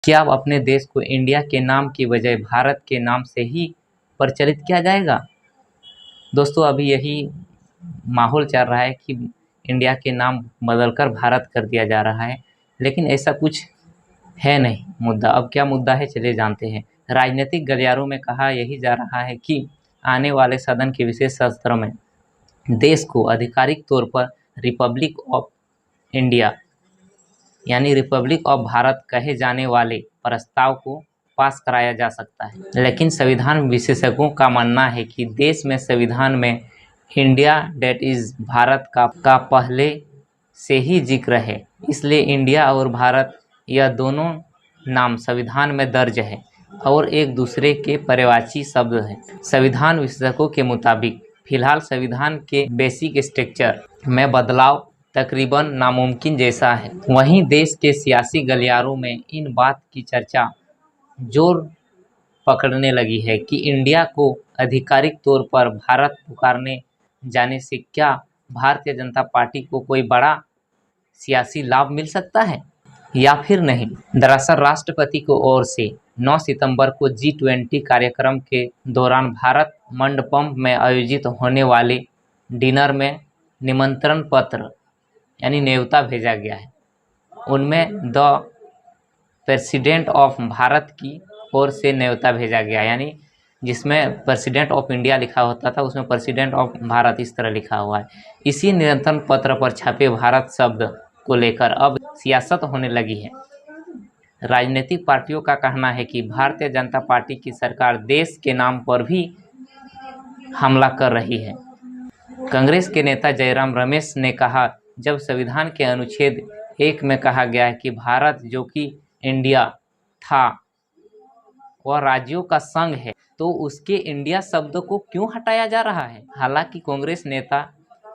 क्या अब अपने देश को इंडिया के नाम की बजाय भारत के नाम से ही प्रचलित किया जाएगा? दोस्तों, अभी यही माहौल चल रहा है कि इंडिया के नाम बदलकर भारत कर दिया जा रहा है, लेकिन ऐसा कुछ है नहीं मुद्दा। अब क्या मुद्दा है, चलिए जानते हैं। राजनीतिक गलियारों में कहा यही जा रहा है कि आने वाले सदन के विशेष सत्र में देश को आधिकारिक तौर पर रिपब्लिक ऑफ इंडिया यानी रिपब्लिक ऑफ भारत कहे जाने वाले प्रस्ताव को पास कराया जा सकता है। लेकिन संविधान विशेषज्ञों का मानना है कि देश में संविधान में इंडिया डेट इज भारत का पहले से ही जिक्र है, इसलिए इंडिया और भारत यह दोनों नाम संविधान में दर्ज है और एक दूसरे के पर्यायवाची शब्द हैं। संविधान विशेषज्ञों के मुताबिक फिलहाल संविधान के बेसिक स्ट्रक्चर में बदलाव तकरीबन नामुमकिन जैसा है। वहीं देश के सियासी गलियारों में इन बात की चर्चा जोर पकड़ने लगी है कि इंडिया को आधिकारिक तौर पर भारत पुकारने जाने से क्या भारतीय जनता पार्टी को कोई बड़ा सियासी लाभ मिल सकता है या फिर नहीं। दरअसल राष्ट्रपति की ओर से 9 सितंबर को G20 कार्यक्रम के दौरान भारत मंडपम में आयोजित होने वाले डिनर में निमंत्रण पत्र यानी न्योता भेजा गया है। उनमें द प्रेसिडेंट ऑफ भारत की ओर से न्योता भेजा गया, यानी जिसमें प्रेसिडेंट ऑफ इंडिया लिखा होता था उसमें प्रेसिडेंट ऑफ भारत इस तरह लिखा हुआ है। इसी निमंत्रण पत्र पर छपे भारत शब्द को लेकर अब सियासत होने लगी है। राजनीतिक पार्टियों का कहना है कि भारतीय जनता पार्टी की सरकार देश के नाम पर भी हमला कर रही है। कांग्रेस के नेता जयराम रमेश ने कहा, जब संविधान के अनुच्छेद 1 में कहा गया है कि भारत जो कि इंडिया था वह राज्यों का संघ है, तो उसके इंडिया शब्द को क्यों हटाया जा रहा है। हालांकि कांग्रेस नेता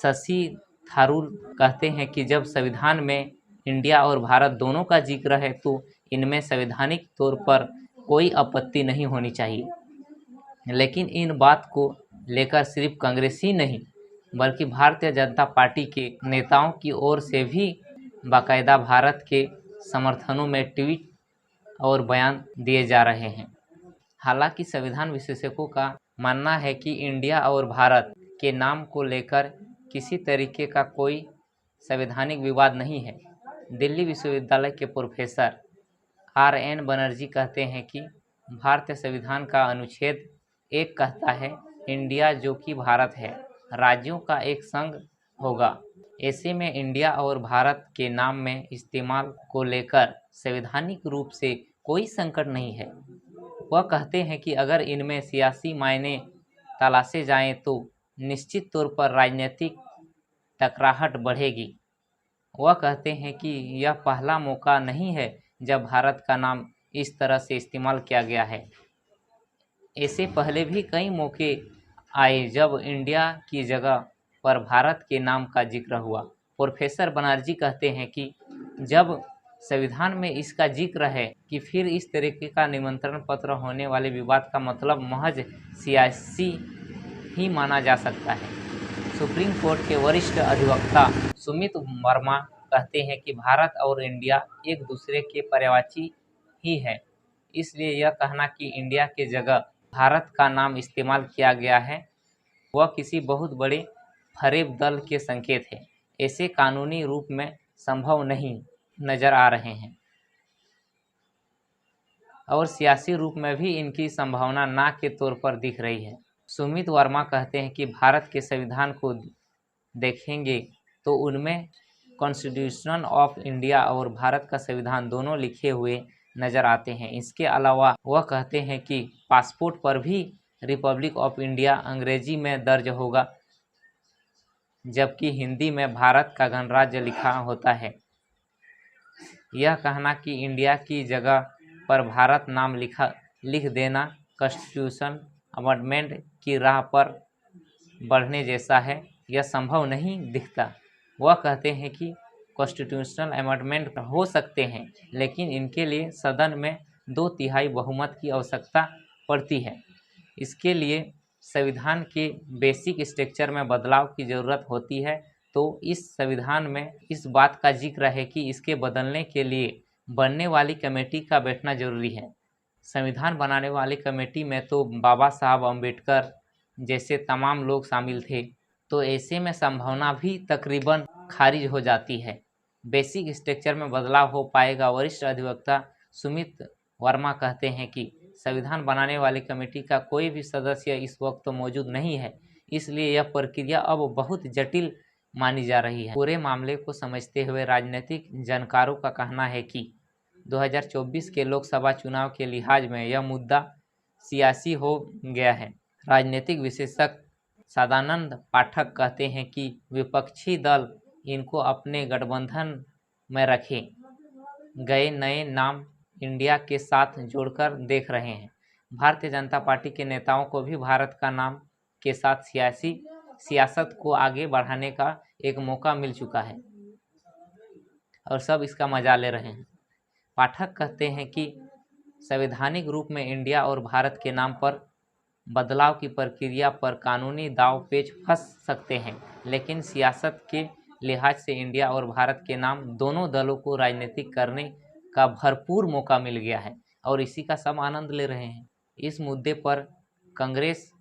शशि थरूर कहते हैं कि जब संविधान में इंडिया और भारत दोनों का जिक्र है तो इनमें संवैधानिक तौर पर कोई आपत्ति नहीं होनी चाहिए। लेकिन इन बात को लेकर सिर्फ कांग्रेस ही नहीं बल्कि भारतीय जनता पार्टी के नेताओं की ओर से भी बाकायदा भारत के समर्थनों में ट्वीट और बयान दिए जा रहे हैं। हालांकि संविधान विशेषज्ञों का मानना है कि इंडिया और भारत के नाम को लेकर किसी तरीके का कोई संवैधानिक विवाद नहीं है। दिल्ली विश्वविद्यालय के प्रोफेसर RN बनर्जी कहते हैं कि भारतीय संविधान का अनुच्छेद 1 कहता है इंडिया जो कि भारत है राज्यों का एक संघ होगा। ऐसे में इंडिया और भारत के नाम में इस्तेमाल को लेकर संवैधानिक रूप से कोई संकट नहीं है। वह कहते हैं कि अगर इनमें सियासी मायने तलाशे जाएं तो निश्चित तौर पर राजनीतिक टकराहट बढ़ेगी। वह कहते हैं कि यह पहला मौका नहीं है जब भारत का नाम इस तरह से इस्तेमाल किया गया है। ऐसे पहले भी कई मौके आए जब इंडिया की जगह पर भारत के नाम का जिक्र हुआ। प्रोफेसर बनर्जी कहते हैं कि जब संविधान में इसका जिक्र है कि फिर इस तरीके का निमंत्रण पत्र होने वाले विवाद का मतलब महज सियासी ही माना जा सकता है। सुप्रीम कोर्ट के वरिष्ठ अधिवक्ता सुमित वर्मा कहते हैं कि भारत और इंडिया एक दूसरे के पर्यायवाची ही है, इसलिए यह कहना कि इंडिया के जगह भारत का नाम इस्तेमाल किया गया है वह किसी बहुत बड़े फरेब दल के संकेत है। ऐसे कानूनी रूप में संभव नहीं नजर आ रहे हैं और सियासी रूप में भी इनकी संभावना ना के तौर पर दिख रही है। सुमित वर्मा कहते हैं कि भारत के संविधान को देखेंगे तो उनमें कॉन्स्टिट्यूशन ऑफ इंडिया और भारत का संविधान दोनों लिखे हुए नज़र आते हैं। इसके अलावा वह कहते हैं कि पासपोर्ट पर भी रिपब्लिक ऑफ इंडिया अंग्रेजी में दर्ज होगा जबकि हिंदी में भारत का गणराज्य लिखा होता है। यह कहना कि इंडिया की जगह पर भारत नाम लिख देना कॉन्स्टिट्यूशन अमेंडमेंट की राह पर बढ़ने जैसा है, यह संभव नहीं दिखता। वह कहते हैं कि कॉन्स्टिट्यूशनल अमेंडमेंट हो सकते हैं लेकिन इनके लिए सदन में 2/3 बहुमत की आवश्यकता पड़ती है। इसके लिए संविधान के बेसिक स्ट्रक्चर में बदलाव की ज़रूरत होती है। तो इस संविधान में इस बात का जिक्र है कि इसके बदलने के लिए बनने वाली कमेटी का बैठना जरूरी है। संविधान बनाने वाली कमेटी में तो बाबा साहब अम्बेडकर जैसे तमाम लोग शामिल थे, तो ऐसे में संभावना भी तकरीबन खारिज हो जाती है। बेसिक स्ट्रक्चर में बदलाव हो पाएगा। वरिष्ठ अधिवक्ता सुमित वर्मा कहते हैं कि संविधान बनाने वाली कमेटी का कोई भी सदस्य इस वक्त मौजूद नहीं है, इसलिए यह प्रक्रिया अब बहुत जटिल मानी जा रही है। पूरे मामले को समझते हुए राजनीतिक जानकारों का कहना है कि 2024 के लोकसभा चुनाव के लिहाज में यह मुद्दा सियासी हो गया है। राजनीतिक विशेषज्ञ सदानंद पाठक कहते हैं कि विपक्षी दल इनको अपने गठबंधन में रखे गए नए नाम इंडिया के साथ जोड़कर देख रहे हैं। भारतीय जनता पार्टी के नेताओं को भी भारत का नाम के साथ सियासत को आगे बढ़ाने का एक मौका मिल चुका है और सब इसका मजा ले रहे हैं। पाठक कहते हैं कि संवैधानिक रूप में इंडिया और भारत के नाम पर बदलाव की प्रक्रिया पर कानूनी दांव पेच फंस सकते हैं, लेकिन सियासत के लिहाज से इंडिया और भारत के नाम दोनों दलों को राजनीतिक करने का भरपूर मौका मिल गया है और इसी का सब आनंद ले रहे हैं। इस मुद्दे पर कांग्रेस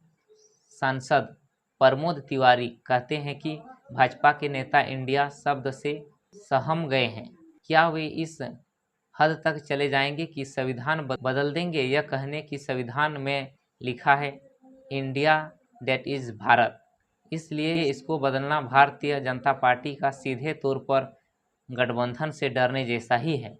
सांसद प्रमोद तिवारी कहते हैं कि भाजपा के नेता इंडिया शब्द से सहम गए हैं। क्या वे इस हद तक चले जाएंगे कि संविधान बदल देंगे? यह कहने कि संविधान में लिखा है इंडिया दैट इज भारत, इसलिए इसको बदलना भारतीय जनता पार्टी का सीधे तौर पर गठबंधन से डरने जैसा ही है।